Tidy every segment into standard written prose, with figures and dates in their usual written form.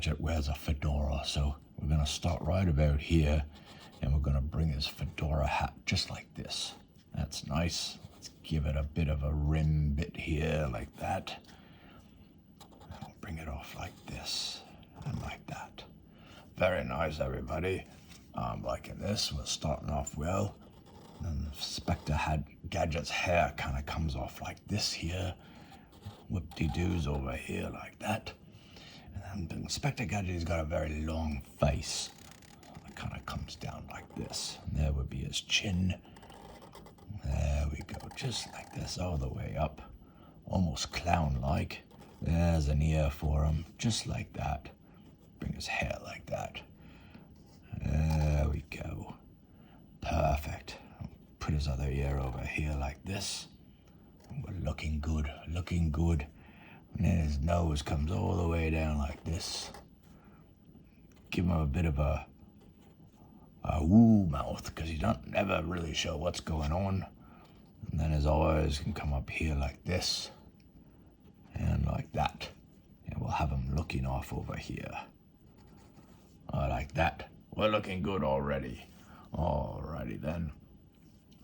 Gadget wears a fedora, so we're going to start right about here, and we're going to bring his fedora hat just like this. That's nice. Let's give it a bit of a rim bit here, like that. And we'll bring it off like this, and like that. Very nice, everybody. I'm liking this. We're starting off well. And Inspector Gadget's hair kind of comes off like this here. Whoop-de-doos over here like that. And then Inspector Gadget's got a very long face. So it kind of comes down like this. And there would be his chin. There we go, just like this, all the way up. Almost clown-like. There's an ear for him, just like that. Bring his hair like that. There we go. Perfect. Put his other ear over here like this. We're looking good, looking good. And then his nose comes all the way down like this. Give him a bit of a woo mouth, because he's not never really sure what's going on. And then his eyes can come up here like this. And like that. And we'll have him looking off over here. Like that. We're looking good already. Alrighty then.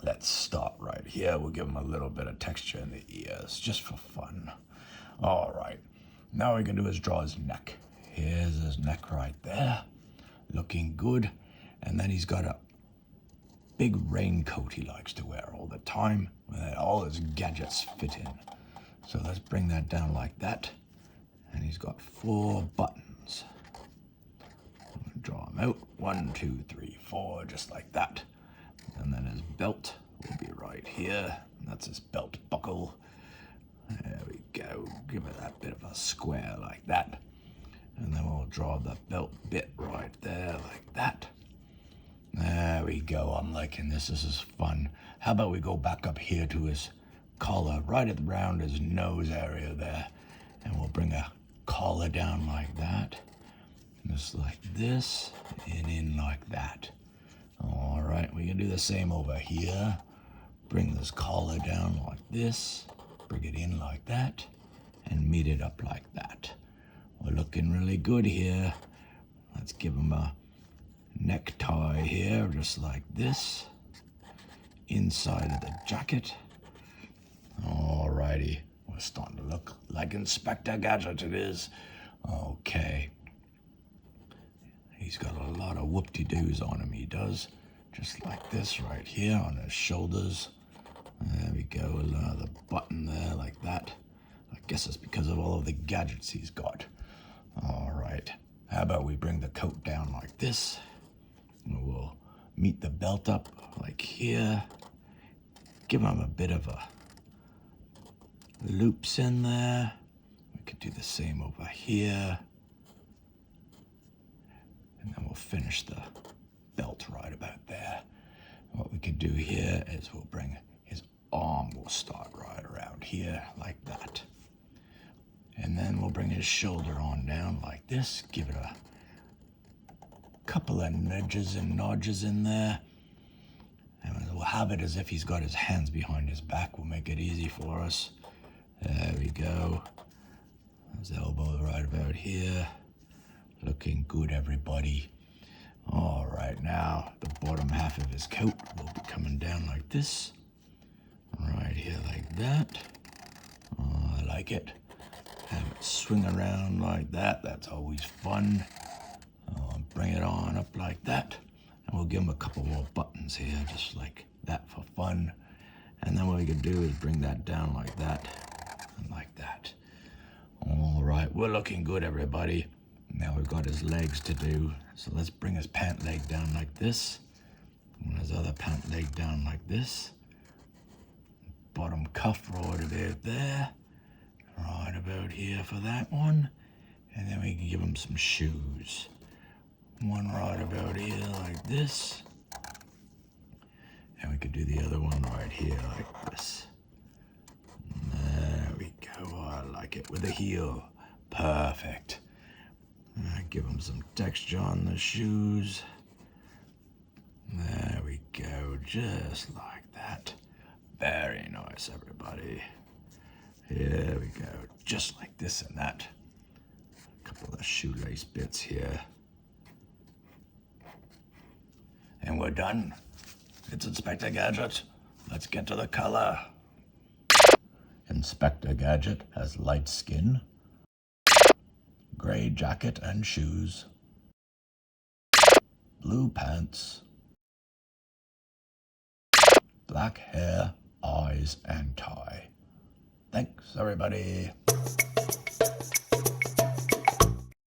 Let's start right here. We'll give him a little bit of texture in the ears, just for fun. All right. Now what we can do is draw his neck. Here's his neck right there. Looking good. And then he's got a big raincoat he likes to wear all the time, that all his gadgets fit in. So let's bring that down like that. And he's got 4 buttons. Draw him out. 1, 2, 3, 4, just like that. And then his belt will be right here. That's his belt buckle. There we go. Give it that bit of a square like that. And then we'll draw the belt bit right there like that. There we go. I'm liking this. This is fun. How about we go back up here to his collar, right around his nose area there. And we'll bring a collar down like that. Just like this, and in like that. All right, we can do the same over here. Bring this collar down like this, bring it in like that, and meet it up like that. We're looking really good here. Let's give him a necktie here, just like this, inside of the jacket. All righty, we're starting to look like Inspector Gadget it is. Okay. He's got a lot of whoop-de-doos on him, he does. Just like this right here on his shoulders. There we go, another button there like that. I guess it's because of all of the gadgets he's got. All right, how about we bring the coat down like this. We'll meet the belt up like here. Give him a bit of a loops in there. We could do the same over here. And then we'll finish the belt right about there. What we could do here is we'll bring his arm, we'll start right around here like that. And then we'll bring his shoulder on down like this. Give it a couple of nudges and nodges in there. And we'll have it as if he's got his hands behind his back. We'll make it easy for us. There we go. His elbow right about here. Looking good, everybody. All right, now the bottom half of his coat will be coming down like this. Right here like that. Oh, I like it. Have it swing around like that. That's always fun. Bring it on up like that. And we'll give him a couple more buttons here, just like that for fun. And then what we can do is bring that down like that and like that. All right, we're looking good, everybody. Now we've got his legs to do, so let's bring his pant leg down like this, and his other pant leg down like this. Bottom cuff right about there, right about here for that one, and then we can give him some shoes. One right about here like this, and we could do the other one right here like this. There we go, I like it, with a heel. Perfect. Give him some texture on the shoes. There we go, just like that. Very nice, everybody. Here we go, just like this and that. A couple of shoelace bits here. And we're done. It's Inspector Gadget. Let's get to the color. Inspector Gadget has light skin, gray jacket and shoes, blue pants, black hair, eyes, and tie. Thanks, everybody.